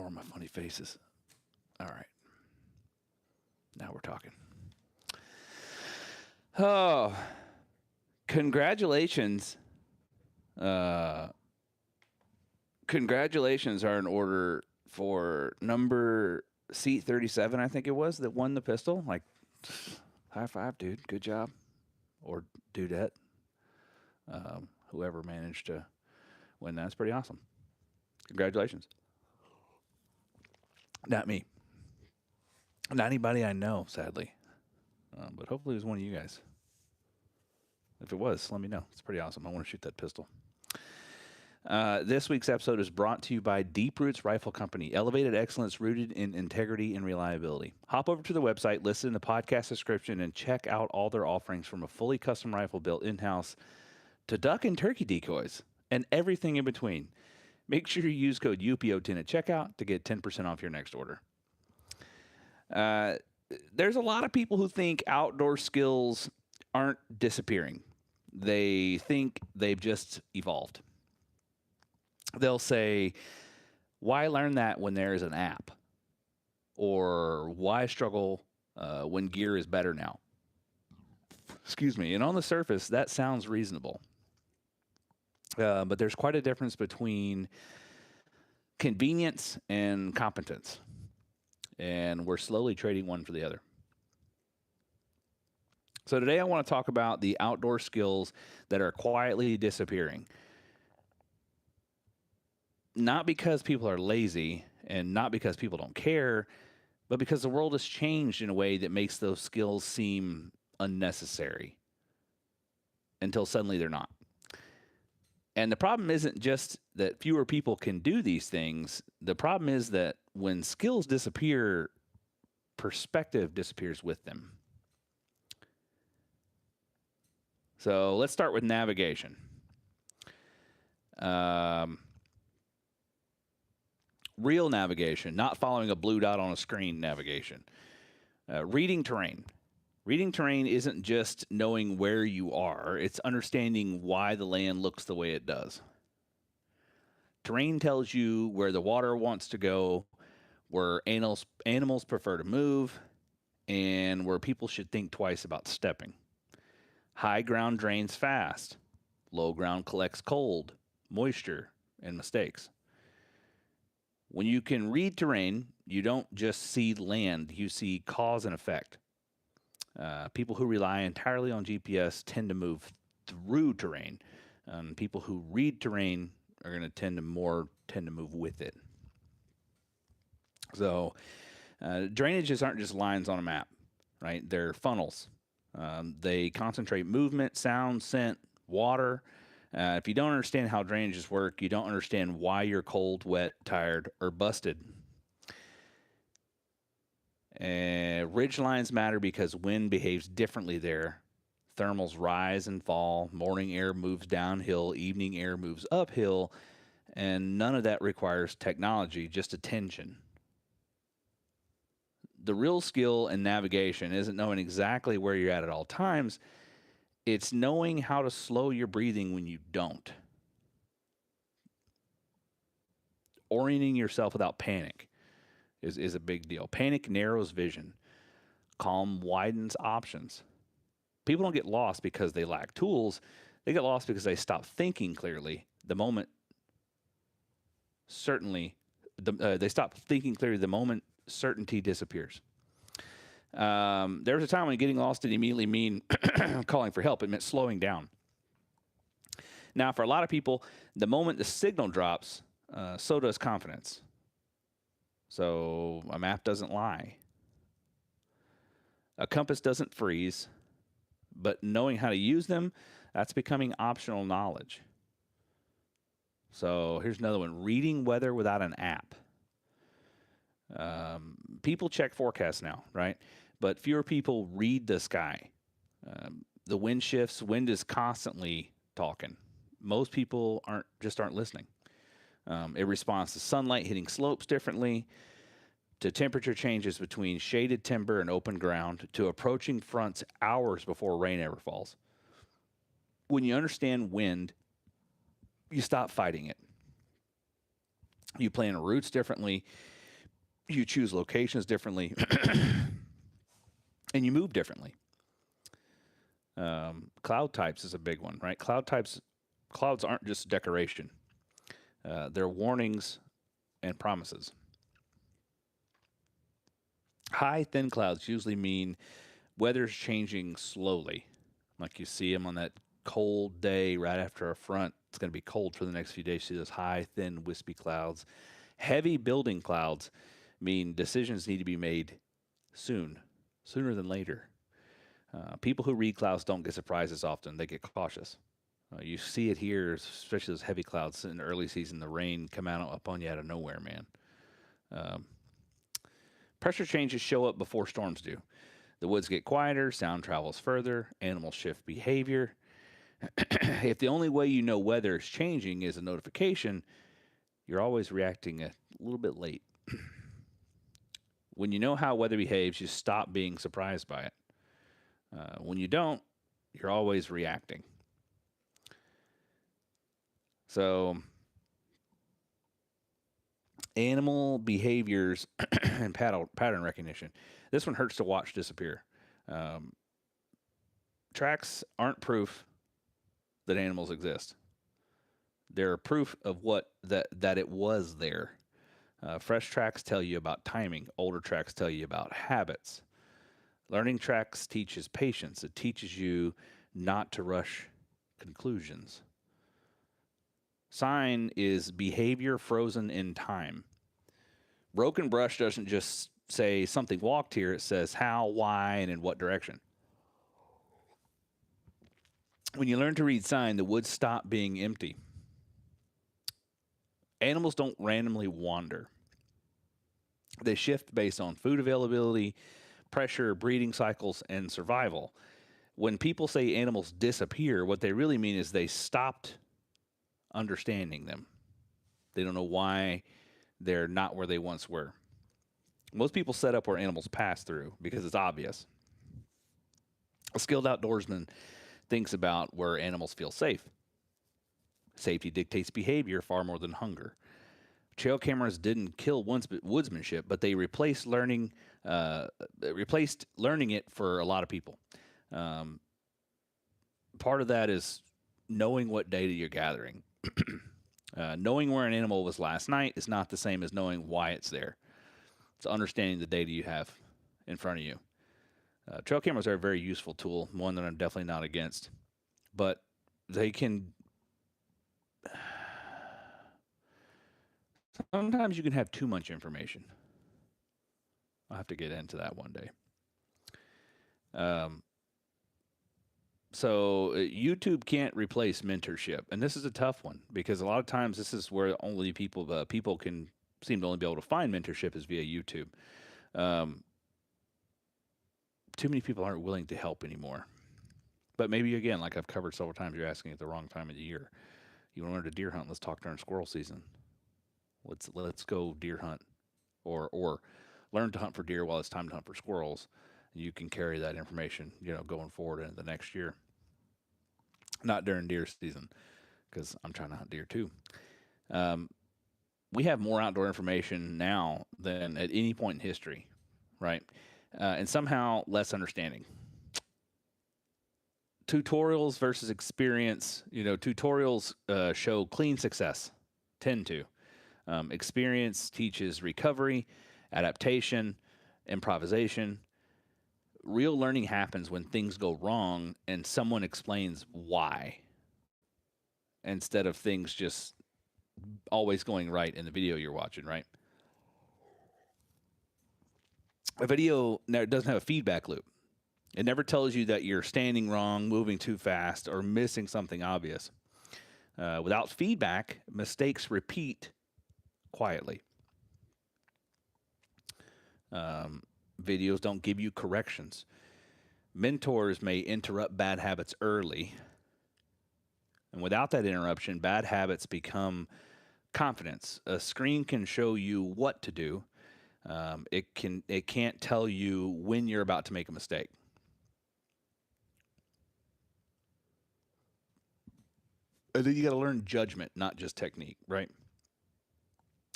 more of my funny faces. All right. Now we're talking. Oh, congratulations. Uh, congratulations are in order for number seat 37, I think it was, that won the pistol. Like, high five, dude. Good job. Or dudette. Whoever managed to win that's pretty awesome. Congratulations. Not me. Not anybody I know, sadly. But hopefully it was one of you guys. If it was, let me know. It's pretty awesome. I want to shoot that pistol. This week's episode is brought to you by Deep Roots Rifle Company, elevated excellence rooted in integrity and reliability. Hop over to the website, listen to the podcast description, and check out all their offerings from a fully custom rifle built in-house to duck and turkey decoys and everything in between. Make sure you use code UPO10 at checkout to get 10% off your next order. There's a lot of people who think outdoor skills aren't disappearing. They think they've just evolved. They'll say, why learn that when there is an app? Or why struggle when gear is better now? Excuse me. And on the surface, that sounds reasonable. But there's quite a difference between convenience and competence. And we're slowly trading one for the other. So today I want to talk about the outdoor skills that are quietly disappearing. Not because people are lazy and not because people don't care, but because the world has changed in a way that makes those skills seem unnecessary until suddenly they're not. And the problem isn't just that fewer people can do these things. The problem is that when skills disappear, perspective disappears with them. So let's start with navigation. Real navigation, not following a blue dot on a screen navigation. Reading terrain. Reading terrain isn't just knowing where you are, it's understanding why the land looks the way it does. Terrain tells you where the water wants to go, where animals prefer to move, and where people should think twice about stepping. High ground drains fast. Low ground collects cold, moisture, and mistakes. When you can read terrain, you don't just see land, you see cause and effect. People who rely entirely on GPS tend to move through terrain. People who read terrain are going to tend to move with it. So, drainages aren't just lines on a map, right? They're funnels. They concentrate movement, sound, scent, water. If you don't understand how drainages work, you don't understand why you're cold, wet, tired, or busted. Ridge lines matter because wind behaves differently there. Thermals rise and fall. Morning air moves downhill. Evening air moves uphill. And none of that requires technology, just attention. The real skill in navigation isn't knowing exactly where you're at all times. It's knowing how to slow your breathing when you don't. Orienting yourself without panic is a big deal. Panic narrows vision. Calm widens options. People don't get lost because they lack tools. They get lost because they stop thinking clearly the moment they stop thinking clearly the moment certainty disappears. There was a time when getting lost didn't immediately mean calling for help. It meant slowing down. Now, for a lot of people, the moment the signal drops, so does confidence. So a map doesn't lie. A compass doesn't freeze. But knowing how to use them, that's becoming optional knowledge. So here's another one. Reading weather without an app. People check forecasts now, right? But fewer people read the sky. The wind shifts. Wind is constantly talking. Most people aren't listening. It responds to sunlight hitting slopes differently, to temperature changes between shaded timber and open ground, to approaching fronts hours before rain ever falls. When you understand wind, you stop fighting it. You plan routes differently. You choose locations differently, and you move differently. Cloud types is a big one, right? Clouds aren't just decoration; they're warnings and promises. High, thin clouds usually mean weather's changing slowly, like you see them on that cold day right after a front. It's going to be cold for the next few days. You see those high, thin, wispy clouds. Heavy building clouds mean decisions need to be made soon, sooner than later. People who read clouds don't get surprised as often, they get cautious. You see it here, especially those heavy clouds in the early season, the rain come out up on you out of nowhere, man. Um, Pressure changes show up before storms do. The woods get quieter, sound travels further, animals shift behavior. If the only way you know weather is changing is a notification, you're always reacting a little bit late. When you know how weather behaves, you stop being surprised by it. When you don't, you're always reacting. So, animal behaviors and pattern recognition. This one hurts to watch disappear. Um, Tracks aren't proof that animals exist. They're proof of that it was there. Fresh tracks tell you about timing. Older tracks tell you about habits. Learning tracks teaches patience. It teaches you not to rush conclusions. Sign is behavior frozen in time. Broken brush doesn't just say something walked here, it says how, why, and in what direction. When you learn to read sign, the woods stop being empty. Animals don't randomly wander. They shift based on food availability, pressure, breeding cycles, and survival. When people say animals disappear, what they really mean is they stopped understanding them. They don't know why they're not where they once were. Most people set up where animals pass through because it's obvious. A skilled outdoorsman thinks about where animals feel safe. Safety dictates behavior far more than hunger. Trail cameras didn't kill woodsmanship, but they replaced learning it for a lot of people. Um, Part of that is knowing what data you're gathering. Knowing where an animal was last night is not the same as knowing why it's there. It's understanding the data you have in front of you. Trail cameras are a very useful tool, one that I'm definitely not against, but they can. Sometimes you can have too much information. I'll have to get into that one day. Um, YouTube can't replace mentorship, and this is a tough one because a lot of times this is where only people can seem to only be able to find mentorship is via YouTube. Um, Too many people aren't willing to help anymore. But maybe again, like I've covered several times, you're asking at the wrong time of the year. You want to learn to deer hunt? Let's talk during squirrel season. Let's go deer hunt, or learn to hunt for deer while it's time to hunt for squirrels. You can carry that information, going forward into the next year. Not during deer season, because I'm trying to hunt deer too. Um, we have more outdoor information now than at any point in history, right? And somehow less understanding. Tutorials versus experience. Tutorials show clean success, tend to. Experience teaches recovery, adaptation, improvisation. Real learning happens when things go wrong and someone explains why instead of things just always going right in the video you're watching, right? A video doesn't have a feedback loop. It never tells you that you're standing wrong, moving too fast, or missing something obvious. Without feedback, mistakes repeat quietly. Videos don't give you corrections. Mentors may interrupt bad habits early. And without that interruption, bad habits become confidence. A screen can show you what to do. It can't tell you when you're about to make a mistake. And then you got to learn judgment, not just technique, right?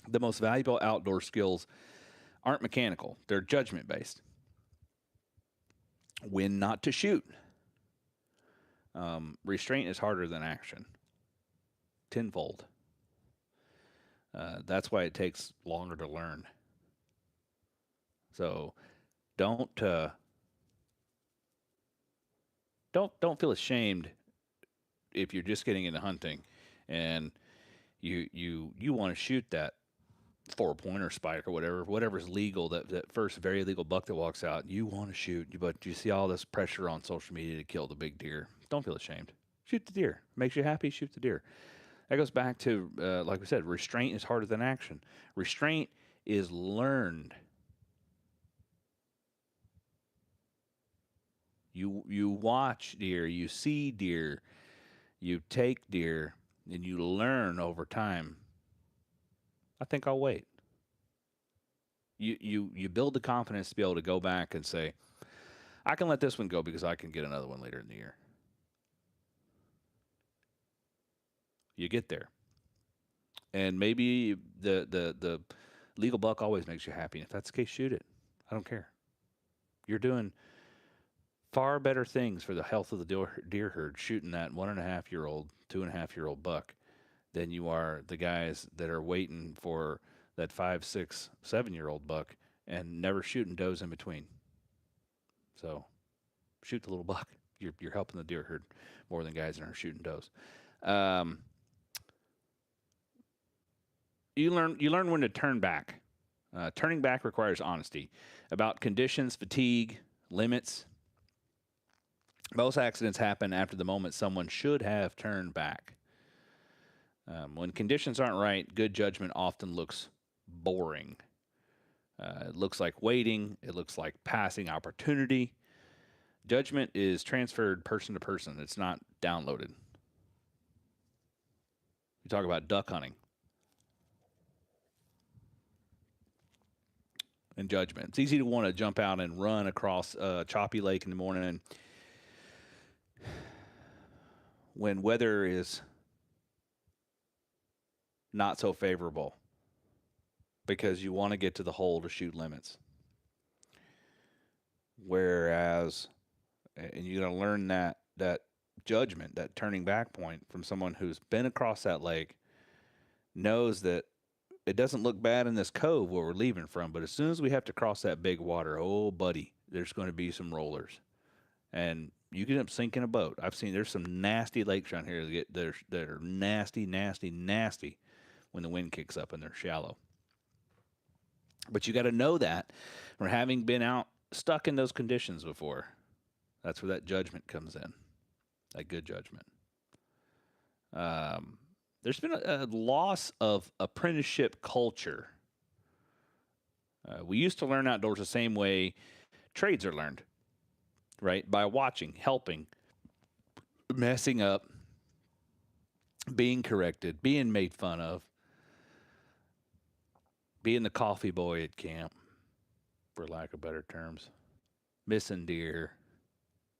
The most valuable outdoor skills aren't mechanical, they're judgment based. When not to shoot. Restraint is harder than action, tenfold. That's why it takes longer to learn. So don't don't feel ashamed if you're just getting into hunting and you want to shoot that 4 pointer spike or whatever's legal, that first very legal buck that walks out. You want to shoot, but you see all this pressure on social media to kill the big deer. Don't feel ashamed. Shoot the deer. Makes you happy. Shoot the deer. That goes back to like we said, restraint is harder than action. Restraint is learned. You watch deer, you see deer, you take deer, and you learn over time. I think I'll wait. You build the confidence to be able to go back and say, I can let this one go because I can get another one later in the year. You get there. And maybe the legal buck always makes you happy. And if that's the case, shoot it. I don't care. You're doing far better things for the health of the deer herd shooting that 1.5-year-old, 2.5-year-old buck than you are the guys that are waiting for that 5, 6, 7-year-old buck and never shooting does in between. So shoot the little buck. You're helping the deer herd more than guys that are shooting does. You learn when to turn back. Turning back requires honesty about conditions, fatigue, limits. Most accidents happen after the moment someone should have turned back. When conditions aren't right, good judgment often looks boring. It looks like waiting. It looks like passing opportunity. Judgment is transferred person to person. It's not downloaded. You talk about duck hunting and judgment. It's easy to want to jump out and run across a choppy lake in the morning when weather is not so favorable because you want to get to the hole to shoot limits. Whereas, and you got to learn that judgment, that turning back point from someone who's been across that lake, knows that it doesn't look bad in this cove where we're leaving from, but as soon as we have to cross that big water, oh buddy, there's going to be some rollers, and you can end up sinking a boat. I've seen there's some nasty lakes around here that are nasty, nasty, nasty when the wind kicks up and they're shallow. But you got to know that from having been out stuck in those conditions before. That's where that judgment comes in, that good judgment. There's been a loss of apprenticeship culture. We used to learn outdoors the same way trades are learned, right? By watching, helping, messing up, being corrected, being made fun of, being the coffee boy at camp, for lack of better terms, missing deer,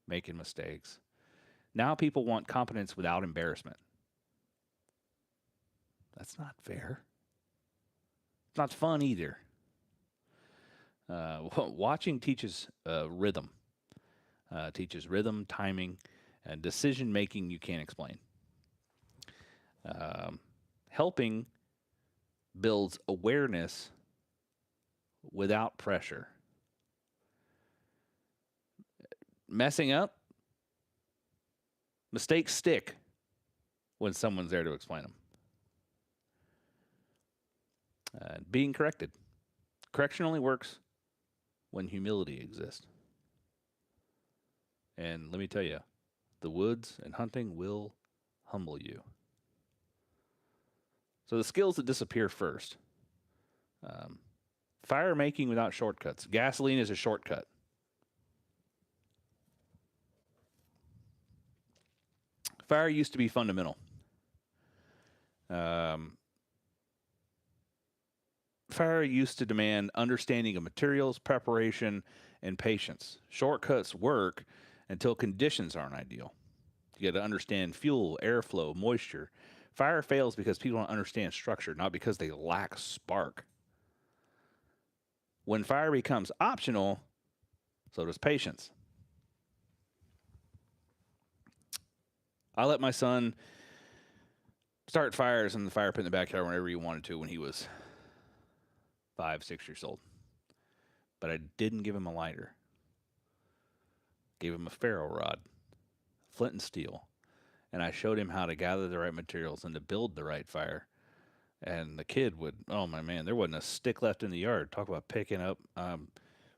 making mistakes. Now people want competence without embarrassment. That's not fair. It's not fun either. Watching teaches rhythm. Teaches rhythm, timing, and decision making you can't explain. Helping builds awareness without pressure. Messing up, mistakes stick when someone's there to explain them. Being corrected. Correction only works when humility exists. And let me tell you, the woods and hunting will humble you. So the skills that disappear first. Fire making without shortcuts. Gasoline is a shortcut. Fire used to be fundamental. Fire used to demand understanding of materials, preparation, and patience. Shortcuts work until conditions aren't ideal. You got to understand fuel, airflow, moisture. Fire fails because people don't understand structure, not because they lack spark. When fire becomes optional, so does patience. I let my son start fires in the fire pit in the backyard whenever he wanted to when he was 5, 6 years old. But I didn't give him a lighter. Gave him a ferro rod, flint and steel, and I showed him how to gather the right materials and to build the right fire. And the kid would, oh my man, there wasn't a stick left in the yard. Talk about picking up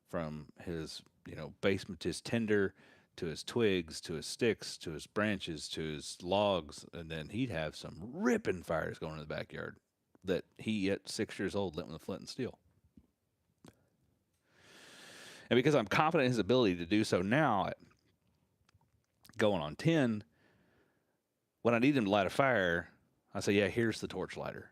from his, basement to his tinder, to his twigs, to his sticks, to his branches, to his logs, and then he'd have some ripping fires going in the backyard that he at 6 years old lit with a flint and steel. And because I'm confident in his ability to do so now, at going on 10, when I need him to light a fire, I say, yeah, here's the torch lighter.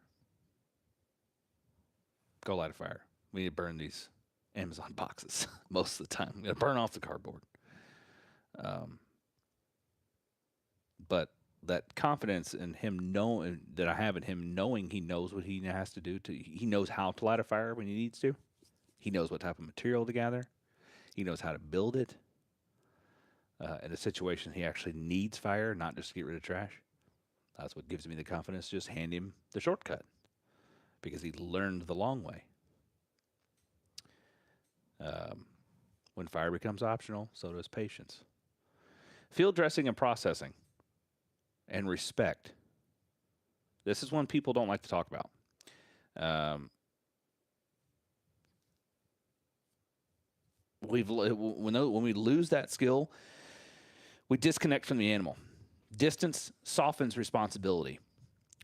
Go light a fire. We need to burn these Amazon boxes most of the time. I'm going to burn off the cardboard. But that confidence in him knowing that I have in him knowing he knows what he has to do he knows how to light a fire when he needs to. He knows what type of material to gather. He knows how to build it. In a situation he actually needs fire, not just to get rid of trash. That's what gives me the confidence to just hand him the shortcut because he learned the long way. When fire becomes optional, so does patience. Field dressing and processing and respect. This is one people don't like to talk about. When we lose that skill, we disconnect from the animal. Distance softens responsibility.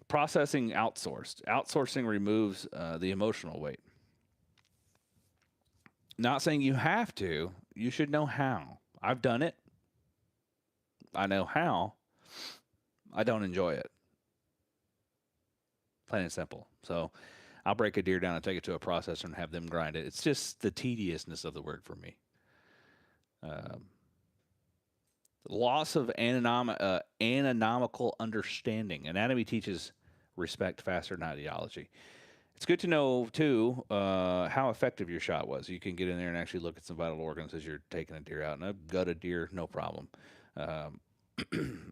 Processing outsourced. Outsourcing removes the emotional weight. Not saying you have to. You should know how. I've done it. I know how. I don't enjoy it. Plain and simple. So I'll break a deer down and take it to a processor and have them grind it. It's just the tediousness of the work for me. Loss of anatomical understanding. Anatomy teaches respect faster than ideology. It's good to know, too, how effective your shot was. You can get in there and actually look at some vital organs as you're taking a deer out. And I've gut a deer, no problem. And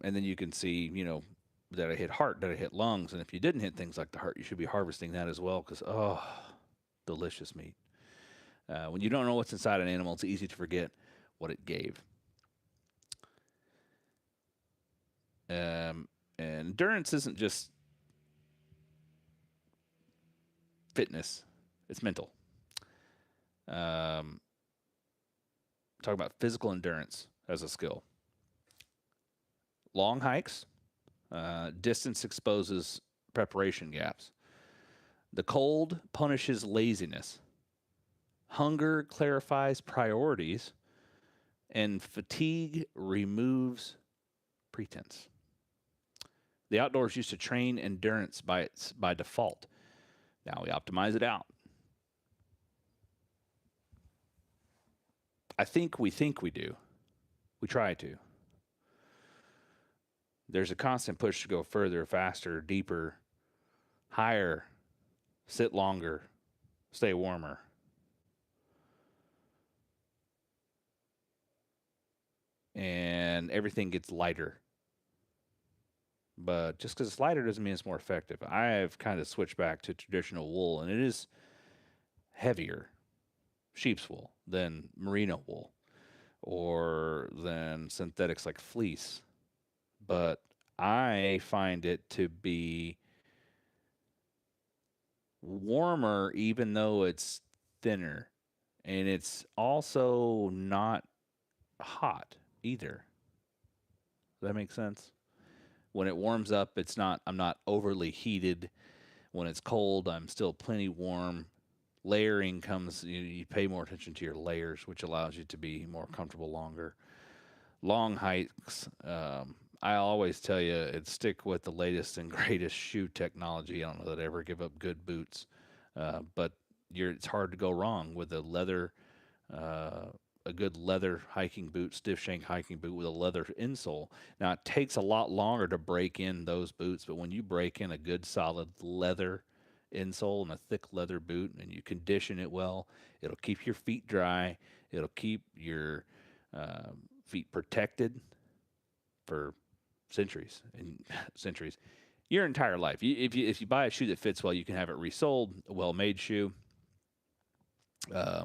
then you can see, did I hit heart? Did I hit lungs? And if you didn't hit things like the heart, you should be harvesting that as well because, delicious meat. When you don't know what's inside an animal, it's easy to forget what it gave. And endurance isn't just fitness, it's mental. Talk about physical endurance as a skill. Long hikes, distance exposes preparation gaps. The cold punishes laziness. Hunger clarifies priorities. And fatigue removes pretense. The outdoors used to train endurance by default. Now we optimize it out. I think we do. We try to. There's a constant push to go further, faster, deeper, higher, sit longer, stay warmer. And everything gets lighter. But just because it's lighter doesn't mean it's more effective. I've kind of switched back to traditional wool, and it is heavier, sheep's wool, than merino wool or than synthetics like fleece. But I find it to be warmer even though it's thinner. And it's also not hot either. Does that make sense? When it warms up, I'm not overly heated. When it's cold, I'm still plenty warm. Layering comes, you pay more attention to your layers, which allows you to be more comfortable longer. Long hikes, I always tell you, stick with the latest and greatest shoe technology. I don't know that I ever give up good boots, but it's hard to go wrong with a good leather hiking boot, stiff shank hiking boot with a leather insole. Now, it takes a lot longer to break in those boots, but when you break in a good solid leather insole and a thick leather boot, and you condition it well, it'll keep your feet dry. It'll keep your feet protected for centuries and centuries, your entire life. If you buy a shoe that fits well, you can have it resold, a well-made shoe. Uh,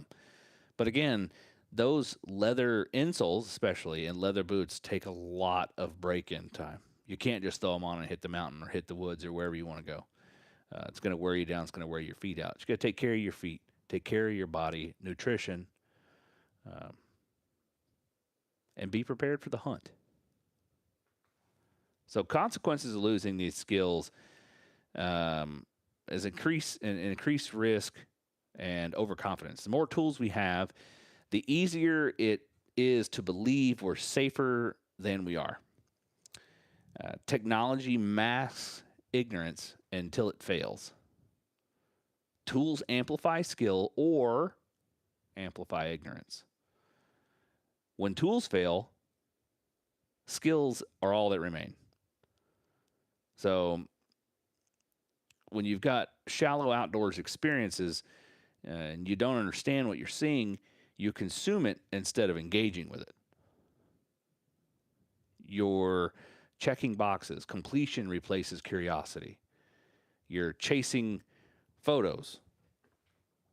but again, those leather insoles, especially, and leather boots, take a lot of break-in time. You can't just throw them on and hit the mountain or hit the woods or wherever you want to go. It's going to wear you down. It's going to wear your feet out. You got to take care of your feet, take care of your body, nutrition, um, and be prepared for the hunt. So consequences of losing these skills is increased risk and overconfidence. The more tools we have, the easier it is to believe we're safer than we are. Technology masks ignorance until it fails. Tools amplify skill or amplify ignorance. When tools fail, skills are all that remain. So when you've got shallow outdoors experiences and you don't understand what you're seeing, you consume it instead of engaging with it. You're checking boxes. Completion replaces curiosity. You're chasing photos.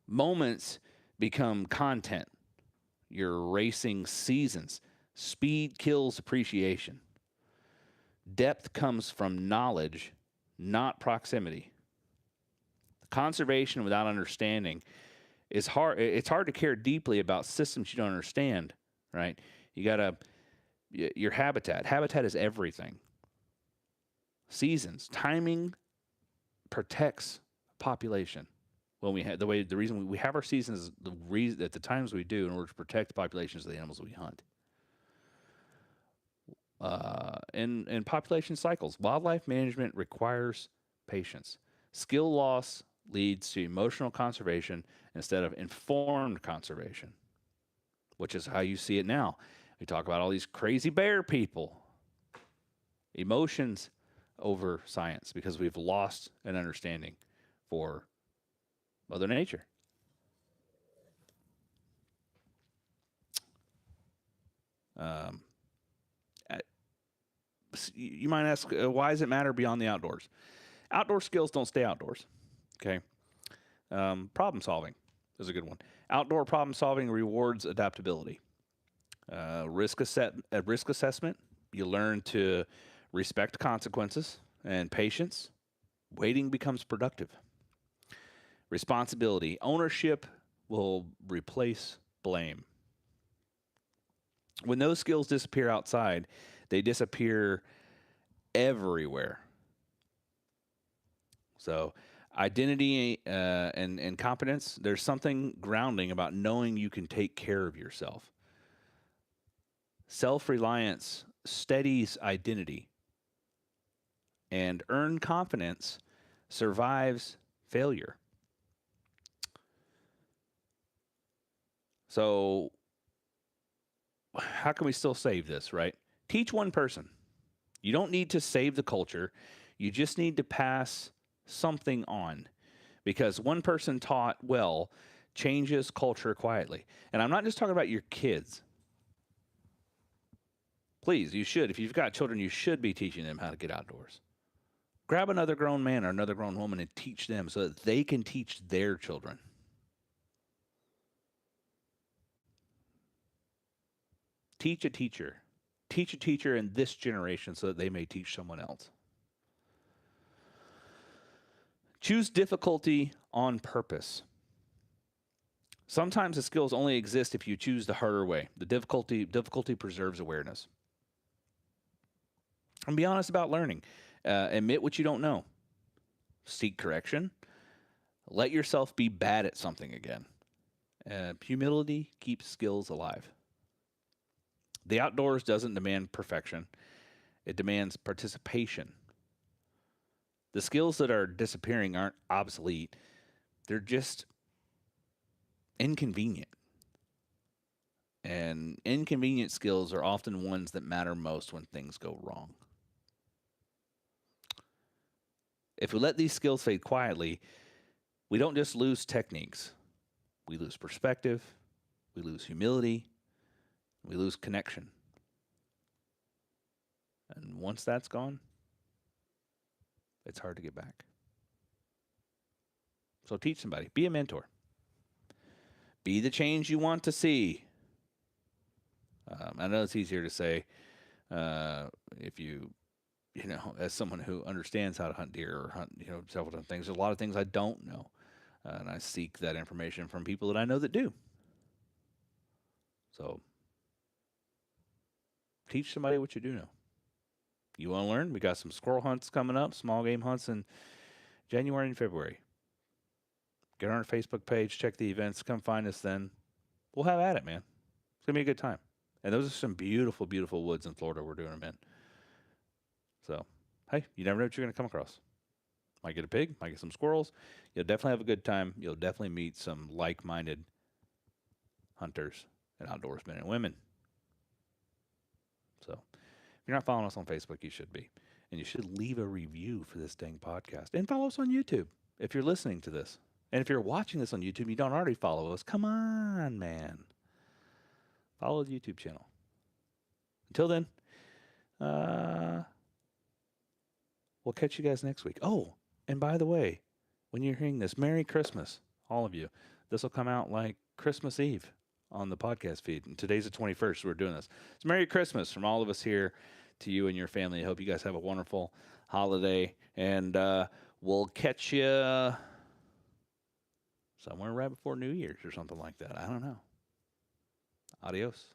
Moments become content. You're racing seasons. Speed kills appreciation. Depth comes from knowledge, not proximity. Conservation without understanding is hard. It's hard to care deeply about systems you don't understand, right? You gotta, your habitat. Habitat is everything. Seasons, timing protects population. When we have the reason we have our seasons is the reason at the times we do in order to protect the populations of the animals we hunt. And population cycles. Wildlife management requires patience. Skill loss leads to emotional conservation instead of informed conservation, which is how you see it now. We talk about all these crazy bear people. Emotions over science because we've lost an understanding for Mother Nature. Um, you might ask, why does it matter beyond the outdoors? Outdoor skills don't stay outdoors. Okay. Problem solving is a good one. Outdoor problem solving rewards adaptability. Risk assessment, you learn to respect consequences and patience. Waiting becomes productive. Responsibility, ownership will replace blame. When those skills disappear outside, they disappear everywhere. So identity and competence, there's something grounding about knowing you can take care of yourself. Self-reliance steadies identity. And earned confidence survives failure. So how can we still save this, right? Teach one person. You don't need to save the culture. You just need to pass something on, because one person taught well changes culture quietly. And I'm not just talking about your kids. Please, you should. If you've got children, you should be teaching them how to get outdoors. Grab another grown man or another grown woman and teach them so that they can teach their children. Teach a teacher. Teach a teacher in this generation so that they may teach someone else. Choose difficulty on purpose. Sometimes the skills only exist if you choose the harder way. The difficulty preserves awareness. And be honest about learning. Admit what you don't know. Seek correction. Let yourself be bad at something again. Humility keeps skills alive. The outdoors doesn't demand perfection. It demands participation. The skills that are disappearing aren't obsolete. They're just inconvenient. And inconvenient skills are often ones that matter most when things go wrong. If we let these skills fade quietly, We don't just lose techniques, we lose perspective, we lose humility, we lose connection. And once that's gone, it's hard to get back. So teach somebody, be a mentor, be the change you want to see. I know it's easier to say if as someone who understands how to hunt deer or hunt, several different things. There's a lot of things I don't know, and I seek that information from people that I know that do. So teach somebody what you do know. You want to learn? We got some squirrel hunts coming up, small game hunts in January and February. Get on our Facebook page, check the events, come find us then. We'll have at it, man. It's going to be a good time. And those are some beautiful, beautiful woods in Florida we're doing them in. So, hey, you never know what you're going to come across. Might get a pig, might get some squirrels. You'll definitely have a good time. You'll definitely meet some like-minded hunters and outdoorsmen and women. So, if you're not following us on Facebook, you should be. And you should leave a review for this dang podcast. And follow us on YouTube if you're listening to this. And if you're watching this on YouTube and you don't already follow us, come on, man. Follow the YouTube channel. Until then, we'll catch you guys next week. Oh, and by the way, when you're hearing this, Merry Christmas, all of you. This will come out like Christmas Eve on the podcast feed. And today's the 21st, so we're doing this. It's Merry Christmas from all of us here to you and your family. I hope you guys have a wonderful holiday. And we'll catch you somewhere right before New Year's or something like that. I don't know. Adios.